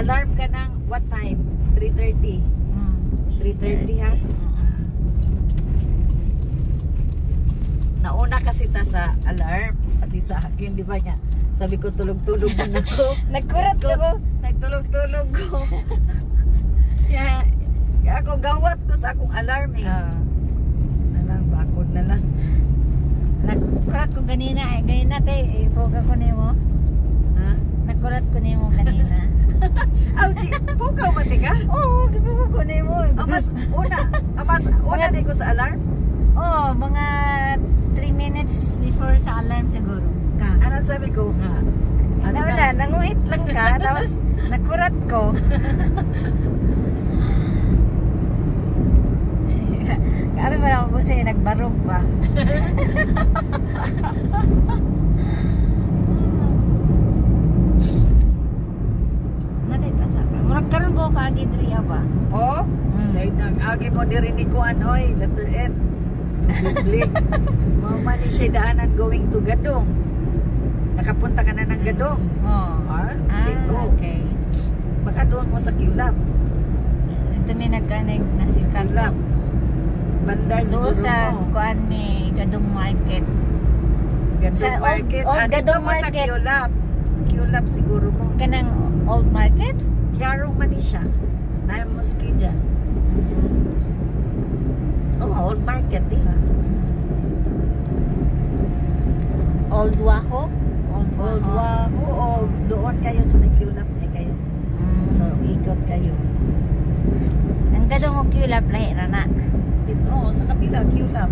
Mag-alarm ka ng what time? 3:30. 3:30 ha? Nauna kasi ta sa alarm, pati sa akin, di ba niya? Sabi ko, tulog-tulog muna ko. Nagkurat ko. Nagtulog-tulog ko. Kaya ako gawat ko sa akong alarm eh. Bakod na lang. Nagkurat ko ganina. Ganina tayo, ipoga ko nimo. Ha? Nagkurat ko nimo kanina. Di, pukaw mati ka? Oo, ipoga ko nimo. Mas una na ko sa alarm? Oo, mga 3 minutes before sa alarm siguro. Ano sabi ko nga? Wala, nanguhit lang ka, tapos nakurat ko. Kami mo lang ako sa'yo, nagbarog ba? Nakipasa ka. Murag karoon ko kaagidriya ba? Oo? Dahil nag-agi mo din ni Kuan, oy, letter N. Posible. Mamani siya daanan going to Gadong. Nakapunta ka na ng Gadong. Dito. Okay. Baka doon mo sa Kiulap. Ito may nagkanig na si Kiulap. Bandar siguro doon sa mo. Kuan may Gadong Market. Gadong Sa Market. Gadong Dito mo sa Market. Kiulap. Kiulap siguro mo. Kanang Old Market? Yarong mani siya. Nayo moski dyan. Old Market, di ha? Old Waho? Old Waho o doon kayo sa Kiulap kayo. So, ikot kayo. Ang Gadong o Kiulap lahi na. Oo, sa kabila, Kiulap.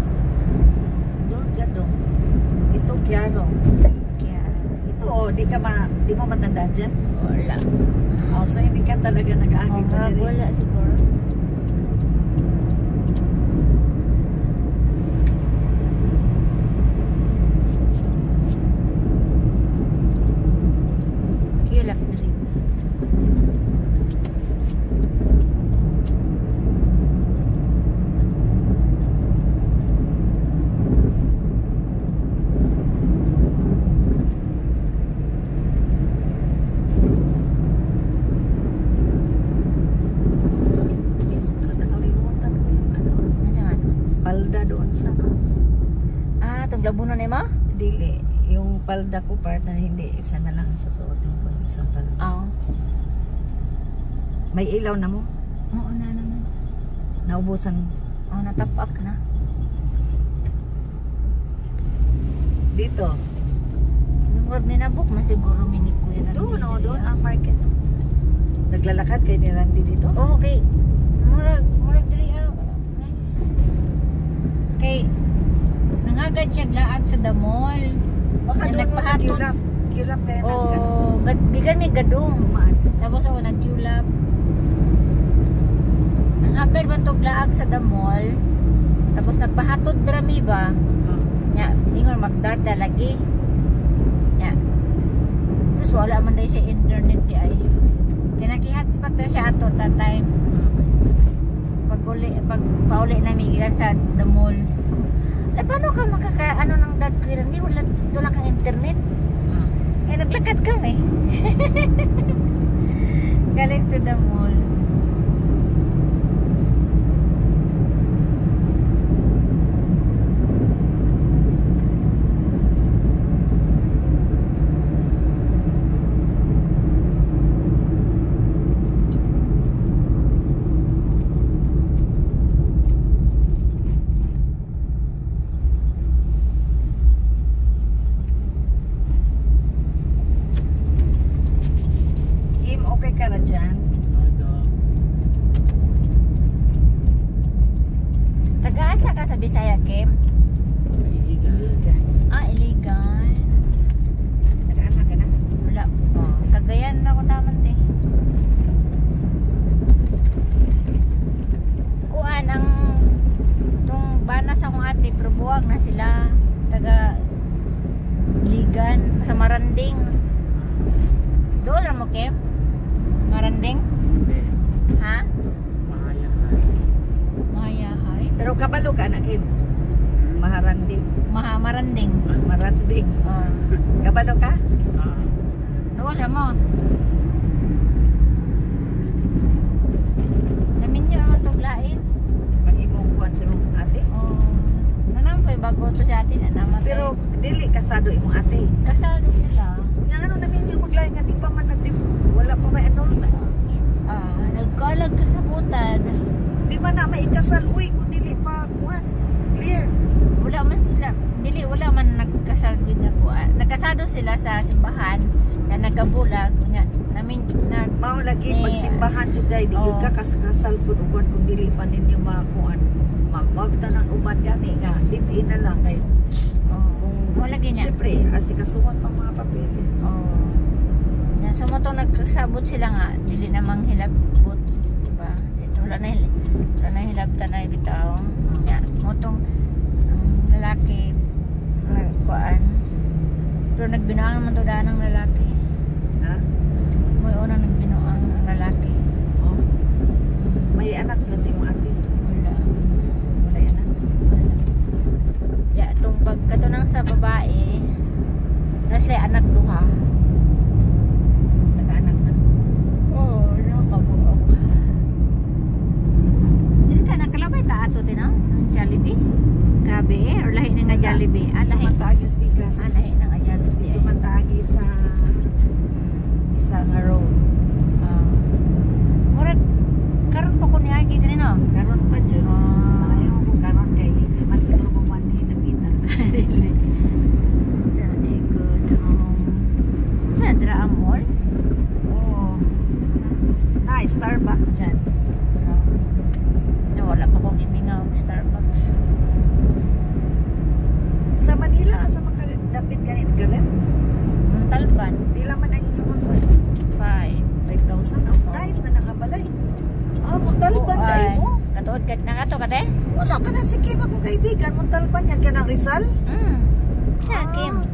Doon, Gadong. Ito, Kiarong. Ito, di mo matandaan dyan? Wala. So hindi ka talaga nag-aagi pa rin. Wala siguro. Kiulap na rin. Labunan ni ma? Dili. Yung palda ko para hindi isa na lang susuotin ko yung isang palda. Oo. May ilaw na mo? Oo na naman. Naubusan. Oo, natap up na. Dito. Murag ninabok man siguro mini kuya. Doon doon ang market. Naglalakad kay ni Randy dito? Oo, okay. Murag diri kay nangagad siya laag sa the mall. Baka doon mo sa Kiulap. Kiulap kaya nang bigan may Gadong. Tapos ako nag-Kiulap. Nangagad man tog laag sa the mall. Tapos nagpahatod drami ba? Nya, ingon magdart lagi. Nya. Sus wala man dai siya internet di ay. Kinaki-hotspot na siya ato that time. Pag pauli na migikan sa the mall. Paano ka ano ng dad ko hindi wala kang internet? Eh naglakad kami. Galing sa the mall. Bisaya, Kim? Iligan. Iligan. Nag-anak ka na? Wala. Cagayan na ako taman te. Kuan ang itong bana sa akong ate, pero buwag na sila. Taga Iligan. Sa Maranding. Doon lang mo, Kim? Maranding? Ha? Pero kabalo ka na, Kim? Maharanding. Maranding. Maranding. Kabalo ka? Doon mo. kasado imong ate. Kasado sila. Yang ano namin yung maglain nga di pa man wala pa may annulment. Nagkalag kasabutan. Di ba na may ikasal uy kung dili pa kuan. Clear. Wala man sila. Wala man nagkasal gid na kuan. Nagkasado sila sa simbahan na nagabulag kunya namin na Mao lagi pagsimbahan jud day di gyud ka kasal pud kuan kung dili pa ninyo makuan. Magwag ta nang uban gani nga live-in na lang kay. Wala ginya. Siyempre, asikasuhan pang mga papeles. Na sumoto nagsabot sila nga dili namang hilabot, diba? Wala na hilabtan na bitaw. Ya, motong lalaki kuan. Pero nagbinuang naman to daan ng lalaki. Ha? May unang nagbinuang ang lalaki. Oh. May anak sila si mo ate. Wala. Wala anak. Ya, itong pagkatunang sa babae, nasa anak duha. Nag-anak na. Oo, nakabuok. Dili ka nakalabay ta ato tinaw? Ang Jollibee? Gabi or lahi na nga Jollibee? Lahi. Matagis bigas. Lahi na nga Jollibee. Ito matagi sa isa nga road. Murag, karon pa ko niagi din no? Karon pa dyan. Malayo ko karon kay man siguro mo man hinapita. Sa good home. Sa Dra Mall? Oo. Nice, Starbucks dyan. Wala pa kong imingaw Starbucks. Sa Manila, sa makadapit ganit galit. Muntalban. Di lang man ang inyong one. 5,000. Oh, nice na nakabalay. Muntalban kayo mo. Katuod ka na kato kate? Wala ka na si Kim akong kaibigan. Muntalban yan ka ng Rizal. Sa Kim.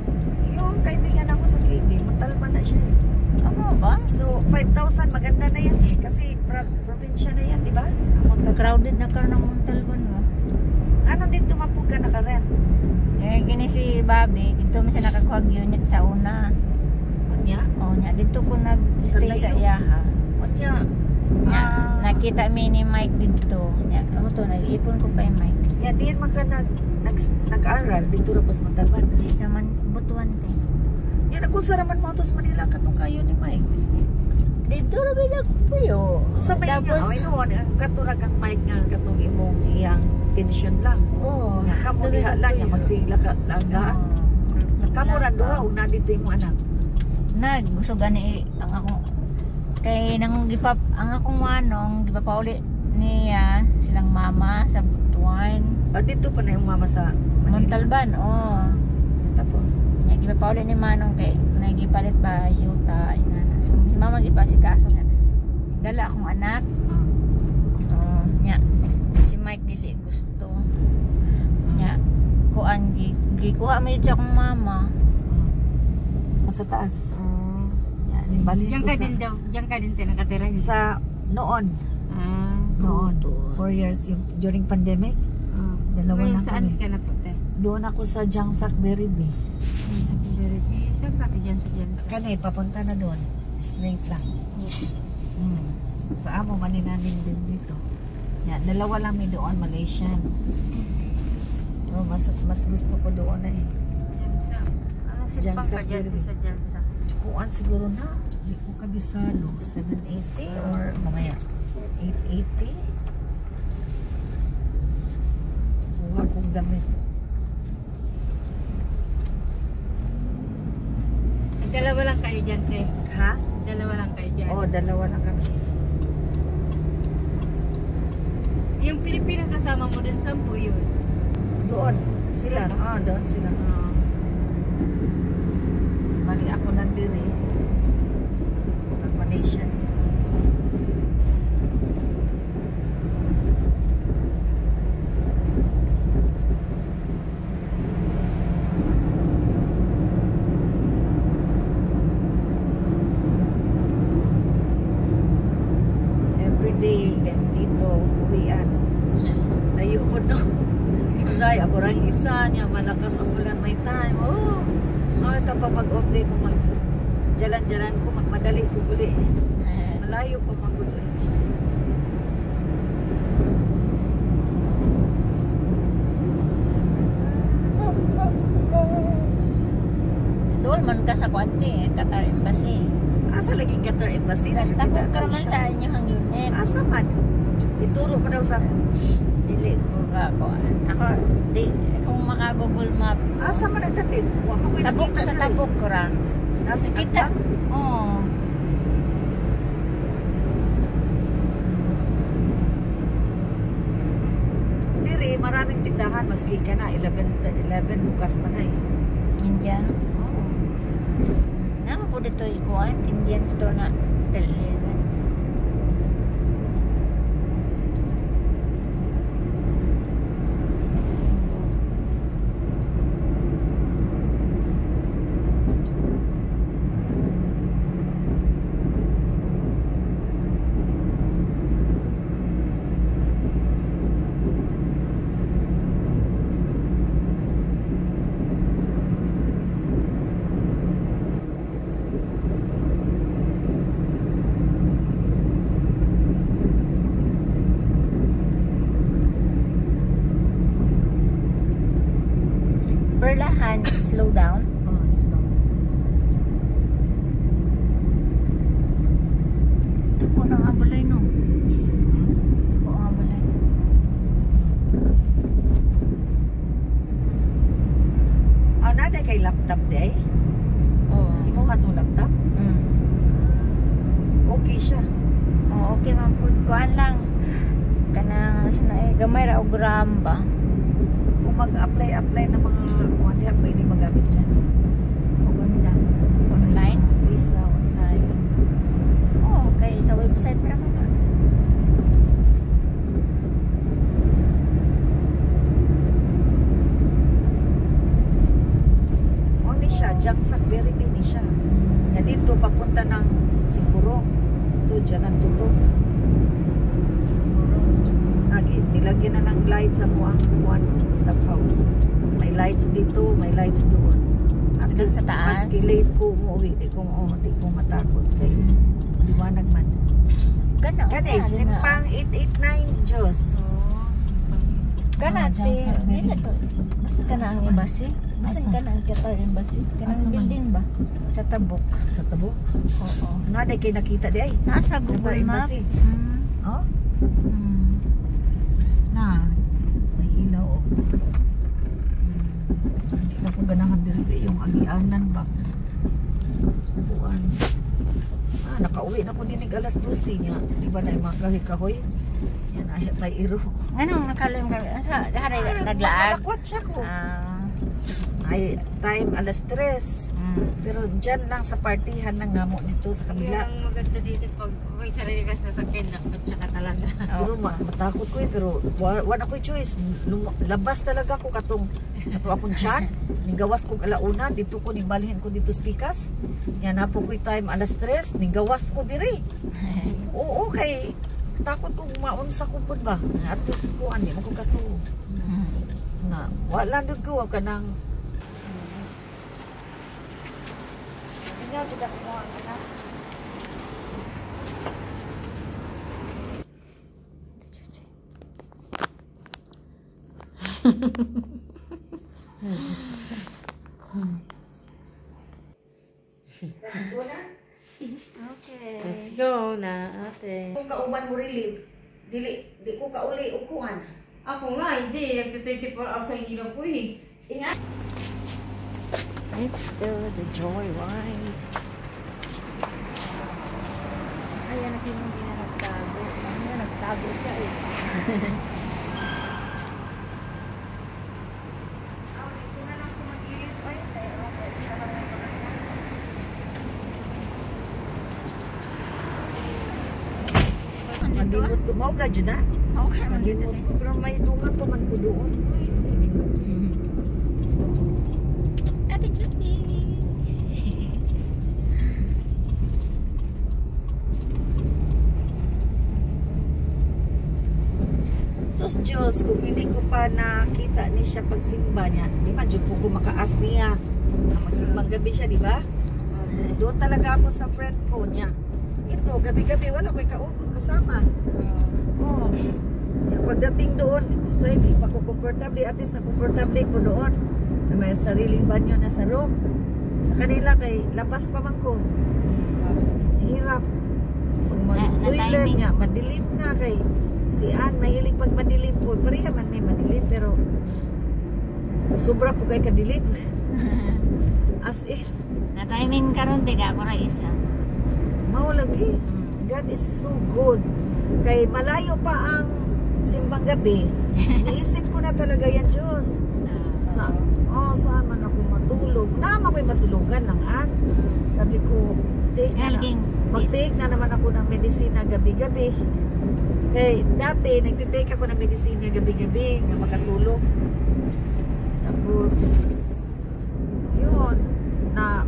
Yung kaibigan ako sa KB. Muntalban na siya. Ano ba? So 5,000 maganda na yan eh. Kasi probinsya na yan, di ba? Crowded na ka ng Muntalban ba? Ano dito mapug ka nakarent? Gini si Bobby, dito mo siya nakakuhag unit sa una. Anya? Nya dito ko nag-stay sa iyaha. Anya? Nakita mi ni Mike dito. Ano to, nag-ipon ko pa yung Mike. Diyan maka nag-aral dito ra pas Montalban. Di sa Butuan te. Yan ako sa Raman Motos Manila katong kayo ni Mike. Dito ra ba puyo? Sa may niya, ang katuragang Mike nga katong imong iyang tension lang. Oo. Kamo diha lang niya magsigla ka lang lahat. Kamo ra duha una dito imong anak. Gusto gani ang akong kay nang ang akong manong gipapauli niya silang mama sa Butuan. Dito pa na yung mama sa Manila. Montalban, Tapos niya gipapauli ni manong kay nagipalit ba yuta inana. So si mama gipasikaso niya. Dala akong anak. Nya si Mike dili gusto. Nya kuan gikuha mi siya akong mama. Sa taas. Balik Diyan ka din daw, diyan ka din nakatira sa noon. Noon. 4 years yung during pandemic. Dalawa lang saan kami. ka napunta? Doon ako sa Jangsak Berry. Saan ka diyan sa diyan? Kani papunta na doon. Straight lang. Sa amo man namin din dito. Yan, dalawa lang may doon Malaysian. Pero mas gusto ko doon eh. Ano si Jangsak Pangkajati sa Jangsak? Kuan siguro na. Hindi ko kabisado. 780 or mamaya 880. Kuha kong damit. Dalawa lang kayo dyan, te. Ha? Dalawa lang kayo dyan. Oo, dalawa lang kami. Yung Pilipino kasama mo dun, 10 yun. Doon. Sila. Doon sila. Mali ako nandiri. Malaysian. Everyday ganito uwian. Layo po no. Masay aborang isa niya malakas ang ulan may time. Kapag mag-off day ko jalan-jalan ko magmadali ko guli. Malayo pa magud. sa kuante, Qatar Embassy. Asa laging Qatar Embassy? Tapos ka daw naman siya. sa inyong unit. Asa man? Ituro pa daw sa ako. Dili ko ako. Ako, kung maka-Google Map. Asa man ang dapit? Wa pa ko'y Tabok nakita sa dali. tabok ko ra. Nasa Nakita. Atbang? Oo. Diri, maraming tindahan. Maski ka na, 11 bukas man ay. Indian. Oo. Nama po dito ikuan. Indian store na. Till 11. Perlahan, slow down. Oh, slow. Tako na nga balay no. Tako nga balay. Ah, nada kay laptop day? Oo. Imo ka tong laptop? Okay siya. Oo, okay man po. Kuan lang. Kanang gamay ra og RAM ba? Kung mag-apply na mga kuwan diha, pwede magamit dyan. O sa online. Visa, online. Oo, okay. Sa website ra man. O ni siya, Jangsak, very bini siya. Ya dito, papunta ng Sigurong. Ito, dyan ang tutong. Siguro. Nilagyan na ng light sa muang kuwan staff house. May lights dito, may lights doon. At Doon least, sa taas? maski late ko umuwi, di ko matakot. Kay liwanag man. Gana. Kani, Simpang 889, Diyos. Gana, Ah, dyan sa nila to. Basta ka na ang embassy. Basta Asa? ka na ang Qatar Embassy. Ka na Asa ang man? building ba? Sa Tabuk. Sa tabo. Oo. Nada kay nakita di ay. Nasa Qatar Google Map. Embassy. Oh, Hmm. na. May ilaw oh. Hindi na ko ganahan diri yung agianan ba. Buwan. Nakauwi na ko dinig alas 12 niya. Di ba na yung mga kahoy-kahoy? Yan ay may iro. Anong nakalim ka? Sa haray naglaag? Naglakwat siya ko. Ah. Ay, time alas 3. Pero dyan lang sa partihan ng ngamo nito sa kabila. Ang maganda dito pag may sarili ka sasakyan na ka talaga. Pero matakot ko eh. Pero wala ko'y choice. Labas talaga ko katong akong tiyan. Nigawas ko alauna. Dito ko nibalhin ko dito sa Pikas. Yan na po ko'y time alas 3. Nigawas ko diri. Oo, kay takot kong maunsa ko po ba. At least ko ani mo ko kato. Na wala dud ko ka nang Tingnan kita sa mga anak. Let's go na. Okay. Let's go na, ate. Kung kauban mo relieve, di ko kauli ukuan. Ako nga, hindi. Nagta-24 hours ang ilaw ko eh. Ingat. Let's do the joyride. Ayan, hindi na nagtago. Ano nagtago siya eh. Dito na lang ko mag-ilis. Ay, Mandimot ko. Mao ka dyan na? Okay, Mandimot ko. Pero may duha pa man ko doon. Ate Juicy. Sus Diyos, kung hindi ko pa nakita ni siya pagsimba niya, di man dyan po ko makaas niya. Magsimbang gabi siya, di ba? Doon talaga ako sa friend ko niya. Ito, gabi-gabi, wala ko kasama. Oh. Pagdating doon, so hindi pa ko comfortable, at least na comfortable ko doon. May sariling banyo na sa room. Sa kanila kay labas pa man ko. Hirap. Pag mag-toilet timing. niya, madilim na kay si Ann, mahilig pag madilim po. Pareha man may madilim, pero sobra po kay kadilim. As in, Na-timing karon tiga ako ra isa. mao lagi. God is so good. Kay malayo pa ang simbang gabi. Niisip ko na talaga yan, Diyos. Saan man ako matulog? Naman ako'y matulugan lang, Ann. Sabi ko, mag-take na naman ako ng medisina gabi-gabi. Kay dati, nagtitake ako ng medisina gabi-gabi nga makatulog. Tapos, yun, na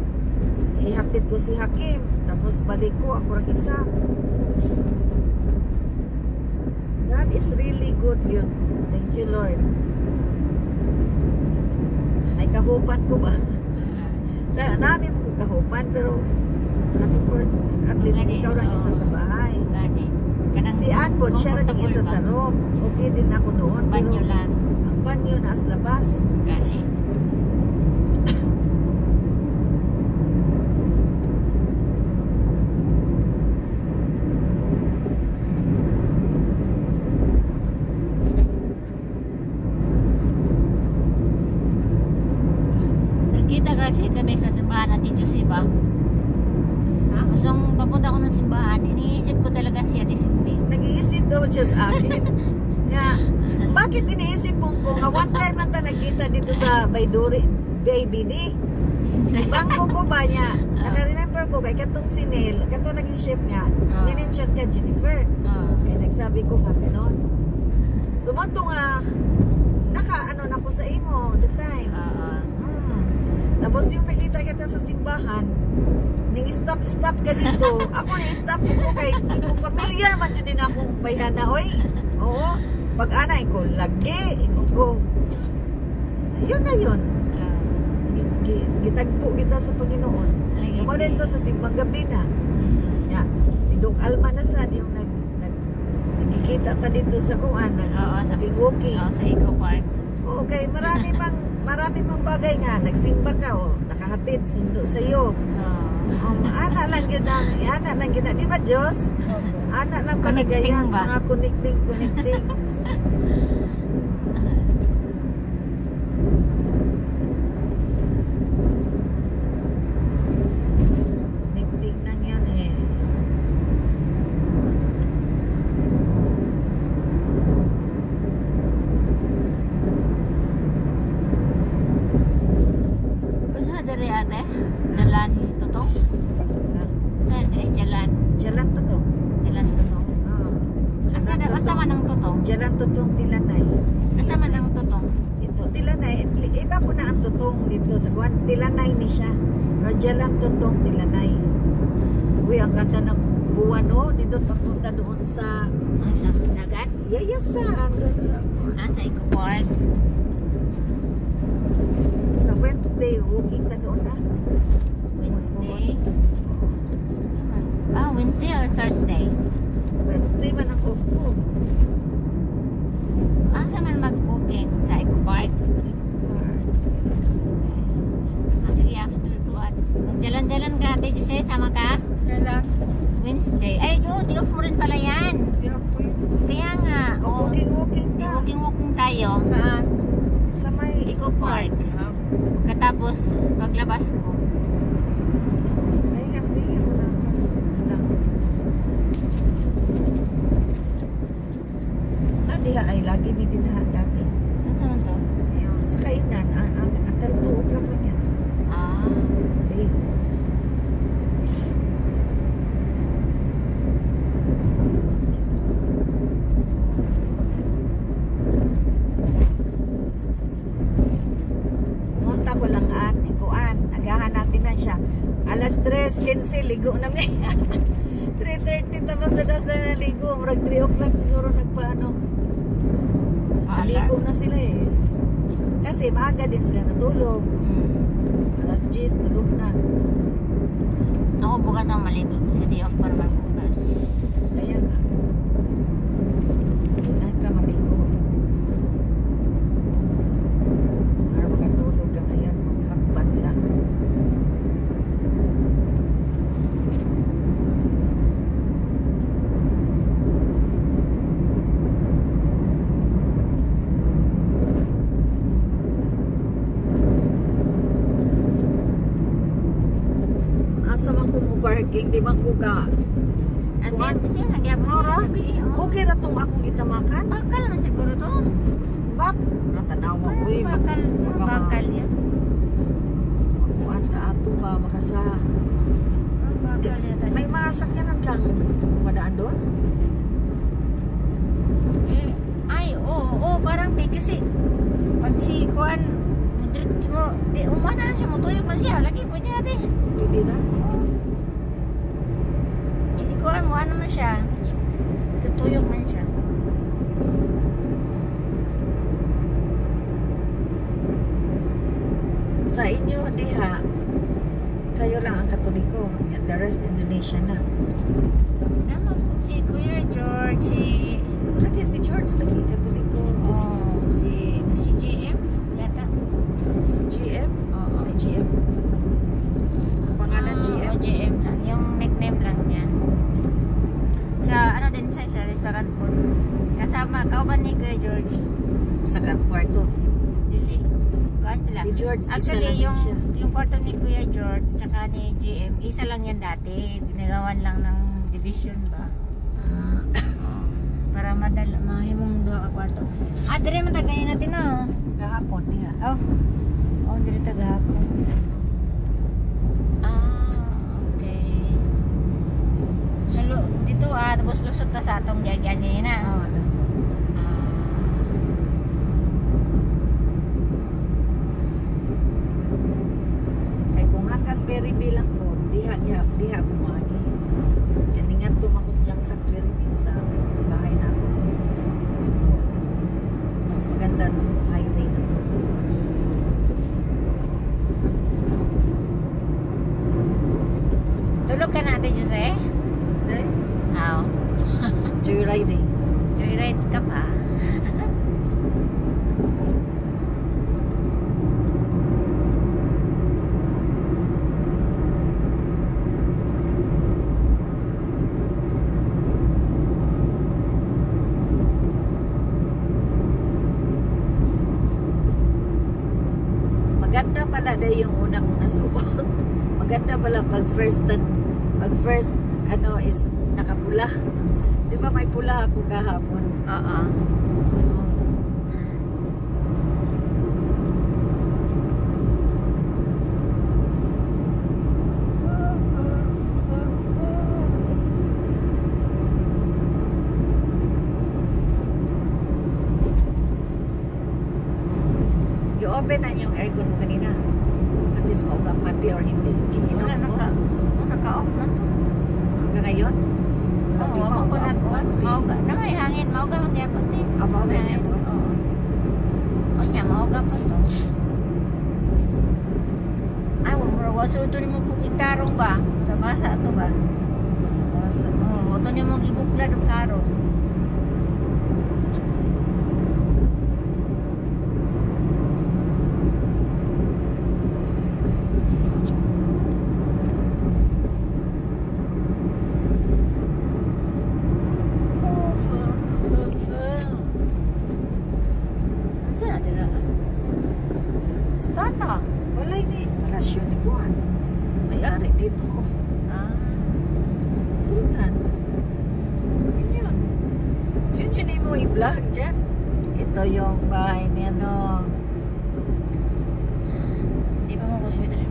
ihatid ko si Hakim. Tapos balik ko, ako lang isa. God is really good yun. Thank you, Lord. May kahupan ko ba? Nami mo kahupan, pero at least ikaw lang isa sa bahay. Si Ann po, siya lang isa sa room. Okay din ako doon. Banyo lang. Ang banyo nasa labas. Gani. Nagkita kasi kami sa simbahan natin Josie ba? Gustong papunta ko ng simbahan, iniisip ko talaga si Ate Cindy. Nag-iisip daw siya sa akin. Nga, bakit iniisip mo ko nga one time man ta nagkita dito sa Bayduri, BD? Nagbangko ko ba niya? Naka-remember ko kay katong si Neil, katong naging chef nga, minention ka Jennifer. Kaya nagsabi ko nga ganon. Sumunto nga, naka-ano na ko sa imo the time. Tapos yung nakita kita sa simbahan, ning stop ka dito. Ako ni-stop ko kay kung familiar man dyan din akong bayhana, oy. Oo. Pag-ana ko, lagi. Ko. Yun na yun. Gitagpo kita sa Panginoon. Yung rin to sa simbang gabi na. Yeah. Si Doc Alma na sad yung nagkikita ta dito sa kuan. Sa walking. Sa Eco Park. Okay, marami pang bagay nga. Nagsimba ka, nakahatid, sundo sa'yo. Ana lang yun di ba Diyos? Ana lang talaga yan, mga connecting connecting lang yun eh. Usa dari ate? Jalan Tutong? Saan dari jalan? Jalan Tutong. Jalan Tutong. Asa man ang Tutong? Jalan Tutong Tilanay. Asa man ang Tutong? Ito Tilanay. Iba po na ang Tutong dito sa kuan. Tilanay ni siya. Or Jalan Tutong Tilanay. Uy, ang ganda ng buwan dito papunta doon sa dagat? Yayasan doon sa sa Eco Park. sa Wednesday walking na doon Wednesday? Wednesday or Thursday? Wednesday man ang off ko. Saan man mag-booking? Sa Eco Park? Sige, after what? Magjalan-jalan ka, Ate Jose, sama ka? Kailan? Wednesday. Ay, di-off mo rin pala yan. Kaya nga. Walking ka. Walking tayo. Saan? Sa may Eco Park. Pagkatapos, paglabas ko. Ay, kapingan mo na ako. Diha ay lagi may dinahan dati. Ano sa to? Sa kainan, ang taltuog lang lang yan. Okay. Munta ko lang ikuan. Agahan natin na siya. Alas 3:15, ligo na may. 3:30 tapos na daw na naligo. Murag 3 o'clock siguro nagpaano. Naligo na sila eh. Kasi maaga din sila natulog. Alas 10, tulog na. Ako bukas ang maligo. Sa day off para magbukas. Kaya nga. Kailan ka maligo? Para makatulog ka ngayon. Maghapban lang. King di man ko ka. Asin, siya nagyabot Ora? sa gabi. Oh. Okay ra tong akong gitamakan. Bakal naman siguro to. Bak, natanaw mo Parang uy. bakal yan. Kuan ta ato ba makasa. Bakal yan. May masakyanan kang madaan doon? Ay, oo, parang di kasi pag si Kuan umana lang siya, mutuyog man siya, lagi pwede natin. Pwede na? Oo. Kasi Kuan mo ano man siya, tutuyog man siya. Sa inyo diha, kayo lang ang Katoliko. The rest Indonesia na. Naman po si Kuya George, Lagi si George lagi Katoliko. si GM yata. GM? Oo. Si GM. Pangalan GM? GM lang, yung nickname lang niya. Sa ano din siya, sa restaurant po. Kasama, kauban ni Kuya George. Sa kwarto. Dili. Kuan sila. Si George, isa Actually, lang din yung siya. yung kwarto ni Kuya George tsaka ni GM, isa lang yan dati. Ginagawan lang ng division ba? Para madala, mahimong doon ka kwarto. Dire man tagayin natin na. Kahapon diha. Dire tagahapon. Okay. So, dito tapos lusot na sa atong gagyanin na. Oh, that's it. Kay kung hanggang very bilang ko, diha ko maagi. Yan ingat tumakos diyang sa Clearview sa bahay na ako. So, mas maganda nung highway na ko. Tulog ka na, Ate Jose? Oo. Joyriding. Joyride ka pa. Maganda pala dahil yung una kong nasuot. Maganda pala pag first ano is nakapula. Di ba may pula ako kahapon? Oo. I-open na yung aircon mo kanina. At least maugang pati or hindi. Wala, Inom mo. naka-off man to. Hanggang ngayon? Oo, ako ko mauga. Na may hangin, mauga man gyapon ti. Mauga man gyapon? Oo. O niya, mauga pa to. Ay, wasuto ni mo po gitarong ba? Sa basa to ba? Basta-basta. Oo, wato ni mo gibukla ng tarong. Saan natin na? Stana. Wala ni. Palasyon ni Juan. May-ari dito. Sultan. Yun. Yun mo i-vlog dyan. Ito yung bahay ni ano. Hindi pa mo ko siya siya.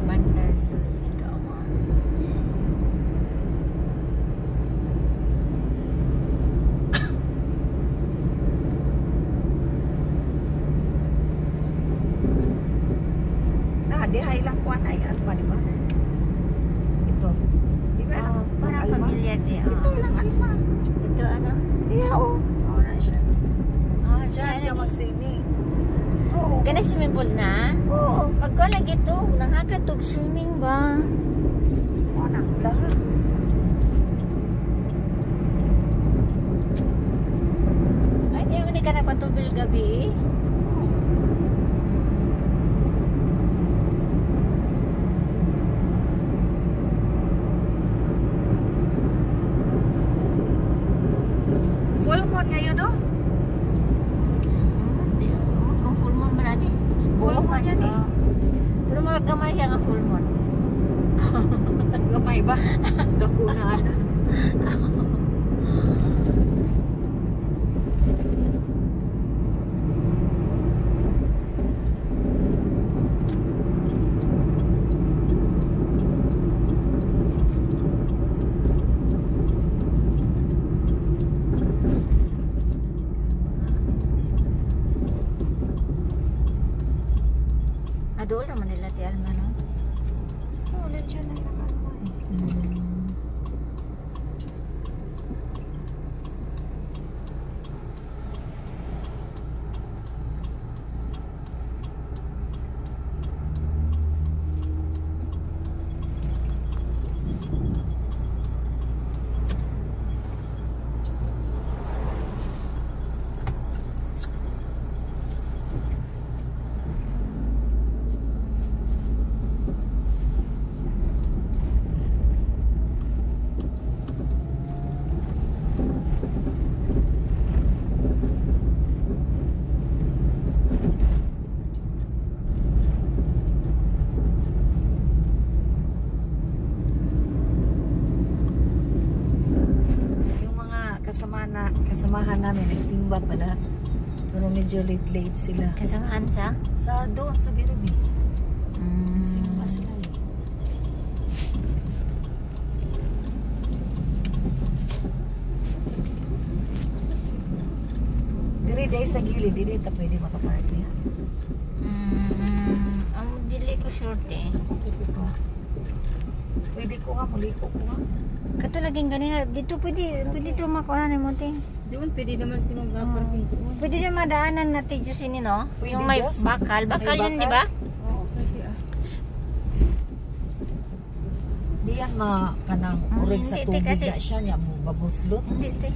Bandar Suli Kauma. Di lang kuan ay alma, di ba? Ito. Di ba? Oh, parang alma? familiar din. Ito lang alma. Ito ano? Yeah, oh. Oh, na siya. Oh, Diyan ka mag-swimming. Oo. Kana swimming pool na? Oo. Magko lagi to, nangakatog swimming ba? Oo, lahat. Mobile gabi eh. Full moon ngayon, no? Kung full moon man natin. Full moon yan eh. Pero magagamay siya ng full moon. Gamay ba? Dako na ana. Adol naman nila ti Alma, no? Oh, nandiyan na yung ano eh. Kasamahan namin nagsimba pala, pero medyo late sila. Kasamahan sa? Sa doon sa Birubi nagsimba sila eh. Diri day sa gilid, diri ta pwede makapark niya. Ang dili ko short eh. Pwede ko nga, muliko ko nga. Kato laging ganina, dito pwede to makuha ni mo ting. Doon, pwede naman ito mag-parking ko. Pwede yung madaanan natin Diyos ini, no? Pwede, Yung may Diyos? bakal. Bakal May yun, di ba? Oo, pwede ah. Di yan kanang urig sa hindi, tubig kasi- na siya niya mo babuslot. Hindi, say.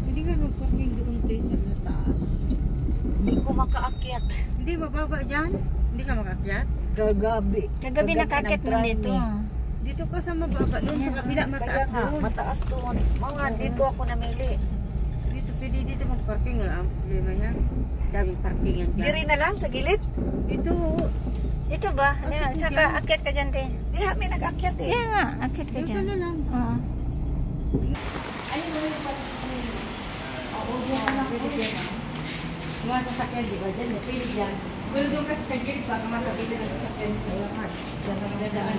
Hindi ka mag-parking doon tayo sa taas. Hindi ko makaakyat. Hindi, mababa dyan. Hindi ka makakyat. Kagabi Kagabi nakakit mo nag-try dito. me. Dito ka sa mababa. Doon sa kabila, Kaya mataas nga, doon. mataas doon. Mga dito ako namili. Dito, pwede dito mag-parking. Wala ang problema yan. Daming parking yan dyan. Diri na lang sa gilid. Dito, Dito ba? Bakit Yan, hindi saka yan? akyat ka dyan, te. Di may nag-akyat eh. Yan nga, akyat ka dito dyan. na lang. Oo. Mga sasakyan, di ba? Dyan, pwede dyan. Pero doon kasi sa gilid, baka makabili ng sasakyan sa lahat. Dyan ang dadaan.